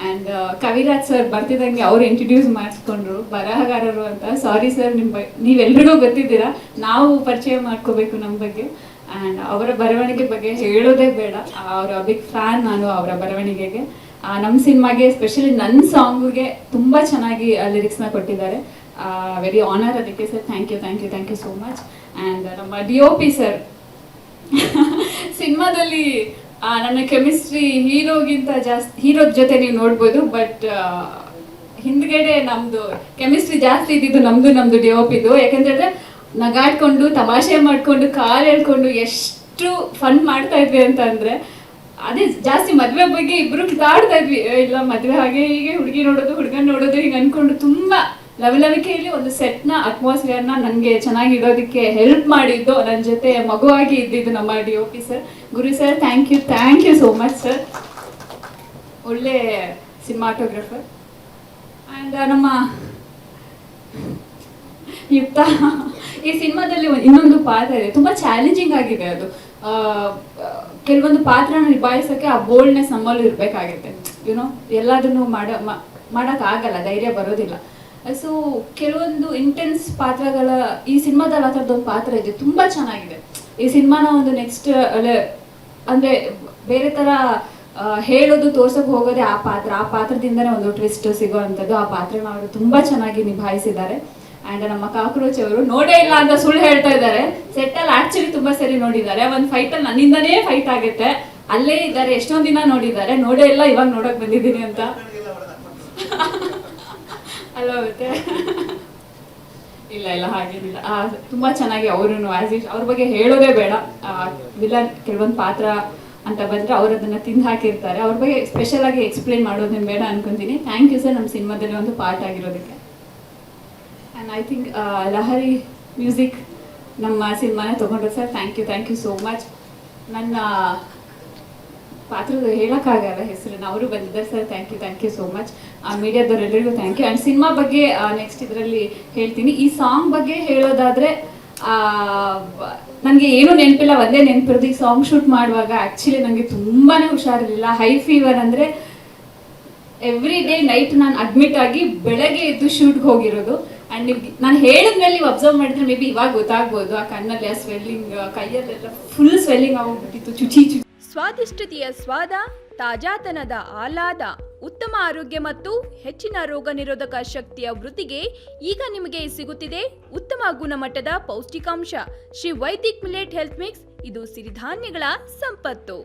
And Kaviraj sir ಬರ್ತಿದ್ದಂಗೆ ಅವ್ರು introduce ಮಾಡಿಸ್ಕೊಂಡ್ರು ಬರಹಗಾರರು ಅಂತ. ಸಾರಿ ಸರ್, ನೀವೆಲ್ರಿಗೂ ಗೊತ್ತಿದ್ದೀರಾ, ನಾವು ಪರಿಚಯ ಮಾಡ್ಕೋಬೇಕು ನಮ್ಮ ಬಗ್ಗೆ. ಆ್ಯಂಡ್ ಅವರ ಬರವಣಿಗೆ ಬಗ್ಗೆ ಹೇಳೋದೇ ಬೇಡ, ಅವರ ಬಿಗ್ ಫ್ಯಾನ್ ನಾನು ಅವರ ಬರವಣಿಗೆಗೆ. ನಮ್ಮ ಸಿನಿಮಾಗೆ ಎಸ್ಪೆಷಲಿ ನನ್ನ ಸಾಂಗಿಗೆ ತುಂಬ ಚೆನ್ನಾಗಿ ಲಿರಿಕ್ಸ್ನ ಕೊಟ್ಟಿದ್ದಾರೆ. ವೆರಿ ಆನರ್ ಅದಕ್ಕೆ sir. Thank you so much. And ನಮ್ಮ DOP ಸರ್ ಸಿನಿಮಾದಲ್ಲಿ ನನ್ನ ಕೆಮಿಸ್ಟ್ರಿ ಹೀರೋಗಿಂತ ಜಾಸ್ತಿ, ಹೀರೋದ ಜೊತೆ ನೀವು ನೋಡ್ಬೋದು, ಬಟ್ ಹಿಂದ್ಗಡೆ ನಮ್ಮದು ಕೆಮಿಸ್ಟ್ರಿ ಜಾಸ್ತಿ ಇದ್ದಿದ್ದು ನಮ್ಮದು DOPದು. ಯಾಕೆಂತಂದರೆ ನಗಾಡ್ಕೊಂಡು ತಮಾಷೆ ಮಾಡಿಕೊಂಡು ಕಾಲು ಹೇಳ್ಕೊಂಡು ಎಷ್ಟು ಫನ್ ಮಾಡ್ತಾ ಇದ್ವಿ ಅಂತ ಅಂದರೆ, ಅದೇ ಜಾಸ್ತಿ ಮದುವೆ ಬಗ್ಗೆ ಇಬ್ಬರು ಕಿತ್ತಾಡ್ತಾ ಇದ್ವಿ. ಇಲ್ಲ ಮದುವೆ ಹಾಗೆ ಹೀಗೆ, ಹುಡುಗಿ ನೋಡೋದು ಹುಡುಗನ ನೋಡೋದು ಹಿಂಗೆ ಅಂದ್ಕೊಂಡು ತುಂಬ ಲವಲವಿಕೆಯಲ್ಲಿ ಒಂದು ಸೆಟ್ನ ಅಟ್ಮಾಸ್ಫಿಯರ್ನ ನನಗೆ ಚೆನ್ನಾಗಿ ಇಡೋದಕ್ಕೆ ಹೆಲ್ಪ್ ಮಾಡಿದ್ದು, ನನ್ನ ಜೊತೆ ಮಗುವಾಗಿ ಇದ್ದಿದ್ದು ನಮ್ಮ DOP sir. Guru sir, thank you so much sir. ಒಳ್ಳೆ ಸಿನಿಮಾಟೋಗ್ರಫರ್. ಆ್ಯಂಡ್ ನಮ್ಮ ಯುಕ್ತ ಈ ಸಿನಿಮಾದಲ್ಲಿ ಇನ್ನೊಂದು ಪಾತ್ರ ಇದೆ, ತುಂಬ ಚಾಲೆಂಜಿಂಗ್ ಆಗಿದೆ ಅದು. ಕೆಲವೊಂದು ಪಾತ್ರನ ನಿಭಾಯಿಸೋಕ್ಕೆ ಆ ಬೋಲ್ಡ್ನೆಸ್ ನಮ್ಮಲ್ಲೂ ಇರಬೇಕಾಗುತ್ತೆ. ಯುನೋ ಎಲ್ಲದನ್ನು ಮಾಡೋಕ್ಕಾಗಲ್ಲ, ಧೈರ್ಯ ಬರೋದಿಲ್ಲ. ಸೊ ಕೆಲವೊಂದು ಇಂಟೆನ್ಸ್ ಪಾತ್ರಗಳ ಈ ಸಿನಿಮಾದಲ್ಲಿ ಆ ಥರದ್ದೊಂದು ಪಾತ್ರ ಇದೆ, ತುಂಬ ಚೆನ್ನಾಗಿದೆ. ಈ ಸಿನಿಮಾನ ಒಂದು ನೆಕ್ಸ್ಟ್ ಅಂದರೆ ಬೇರೆ ಥರ ಹೇಳೋದು ತೋರ್ಸೋಕೆ ಹೋಗೋದೇ ಆ ಪಾತ್ರದಿಂದನೇ ಒಂದು ಟ್ವಿಸ್ಟ್ ಸಿಗೋ ಅಂಥದ್ದು. ಆ ಪಾತ್ರನ ಅವರು ತುಂಬ ಚೆನ್ನಾಗಿ ನಿಭಾಯಿಸಿದ್ದಾರೆ. ಆ್ಯಂಡ್ ನಮ್ಮ ಕಾಕ್ರೋಚ್ ಅವರು ನೋಡೇ ಇಲ್ಲ ಅಂತ ಸುಳ್ಳು ಹೇಳ್ತಾ ಇದ್ದಾರೆ. ಸೆಟ್ಟಲ್ಲಿ ಆ್ಯಕ್ಚುಲಿ ತುಂಬ ಸರಿ ನೋಡಿದ್ದಾರೆ. ಒಂದು ಫೈಟಲ್ಲಿ ನನ್ನಿಂದನೇ ಫೈಟ್ ಆಗುತ್ತೆ, ಅಲ್ಲೇ ಇದ್ದಾರೆ, ಎಷ್ಟೊಂದು ದಿನ ನೋಡಿದ್ದಾರೆ. ನೋಡೇ ಇಲ್ಲ, ಇವಾಗ ನೋಡೋಕೆ ಬಂದಿದ್ದೀನಿ ಅಂತ ಅಲ್ವಾ? ಮತ್ತೆ ಇಲ್ಲ ಹಾಗೇನಿಲ್ಲ, ತುಂಬ ಚೆನ್ನಾಗಿ ಅವರು ಅವ್ರ ಬಗ್ಗೆ ಹೇಳೋದೇ ಬೇಡ. ವಿಲನ್ ಕೆಲವೊಂದು ಪಾತ್ರ ಅಂತ ಬಂದರೆ ಅವರು ಅದನ್ನು ತಿಂದು ಹಾಕಿರ್ತಾರೆ. ಅವ್ರ ಬಗ್ಗೆ ಸ್ಪೆಷಲ್ ಆಗಿ ಎಕ್ಸ್ಪ್ಲೇನ್ ಮಾಡೋದೇನು ಬೇಡ ಅನ್ಕೊಂತೀನಿ. ಥ್ಯಾಂಕ್ ಯು ಸರ್, ನಮ್ಮ ಸಿನಿಮಾದಲ್ಲಿ ಒಂದು ಪಾರ್ಟ್ ಆಗಿರೋದಕ್ಕೆ. And I think Lahari Music ನಮ್ಮ ಸಿನಿಮಾನೇ ತೊಗೊಂಡ್ರು sir. Thank you so much. ನನ್ನ ಪಾತ್ರದ ಹೇಳೋಕ್ಕಾಗಲ್ಲ ಹೆಸರನ್ನು, ಅವರು ಬಂದಿದ್ದಾರೆ sir. Thank you so much. ಮೀಡಿಯಾದವರೆಲ್ಲರಿಗೂ ಥ್ಯಾಂಕ್ ಯು. ಆ್ಯಂಡ್ ಸಿನಿಮಾ ಬಗ್ಗೆ ನೆಕ್ಸ್ಟ್ ಇದರಲ್ಲಿ ಹೇಳ್ತೀನಿ. ಈ ಸಾಂಗ್ ಬಗ್ಗೆ ಹೇಳೋದಾದರೆ ನನಗೆ ಏನೂ ನೆನಪಿಲ್ಲ, ಒಂದೇ ನೆನಪಿರೋದು ಈ ಸಾಂಗ್ ಶೂಟ್ ಮಾಡುವಾಗ ಆ್ಯಕ್ಚುಲಿ ನನಗೆ ತುಂಬಾ ಹುಷಾರಿರಲಿಲ್ಲ. ಹೈ ಫೀವರ್ ಅಂದರೆ ಎವ್ರಿ ಡೇ ನೈಟ್ ನಾನು ಅಡ್ಮಿಟ್ ಆಗಿ ಬೆಳಗ್ಗೆ ಎದ್ದು ಶೂಟ್ಗೆ ಹೋಗಿರೋದು. ಆ್ಯಂಡ್ ನಾನು ಹೇಳಿದ್ಮೇಲೆ ನೀವು ಅಬ್ಸರ್ವ್ ಮಾಡಿದ್ರೆ ಮೇ ಬಿ ಇವಾಗ ಗೊತ್ತಾಗ್ಬೋದು. ಆ ಕಣ್ಣಲ್ಲಿ ಆ ಸ್ವೆಲ್ಲಿಂಗ್, ಕೈಯಲ್ಲೆಲ್ಲ ಫುಲ್ ಸ್ವೆಲ್ಲಿಂಗ್ ಆಗೋಗ್ಬಿಟ್ಟಿತ್ತು, ಚುಚಿ. ಸ್ವಾದಿಷ್ಟತೆಯ ಸ್ವಾದ, ತಾಜಾತನದ ಆಹ್ಲಾದ, ಉತ್ತಮ ಆರೋಗ್ಯ ಮತ್ತು ಹೆಚ್ಚಿನ ರೋಗ ನಿರೋಧಕ ಶಕ್ತಿಯ ವೃದ್ಧಿಗೆ ಈಗ ನಿಮಗೆ ಸಿಗುತ್ತಿದೆ ಉತ್ತಮ ಗುಣಮಟ್ಟದ ಪೌಷ್ಟಿಕಾಂಶ. Shri Vaidik millet health mix, ಇದು ಸಿರಿಧಾನ್ಯಗಳ ಸಂಪತ್ತು.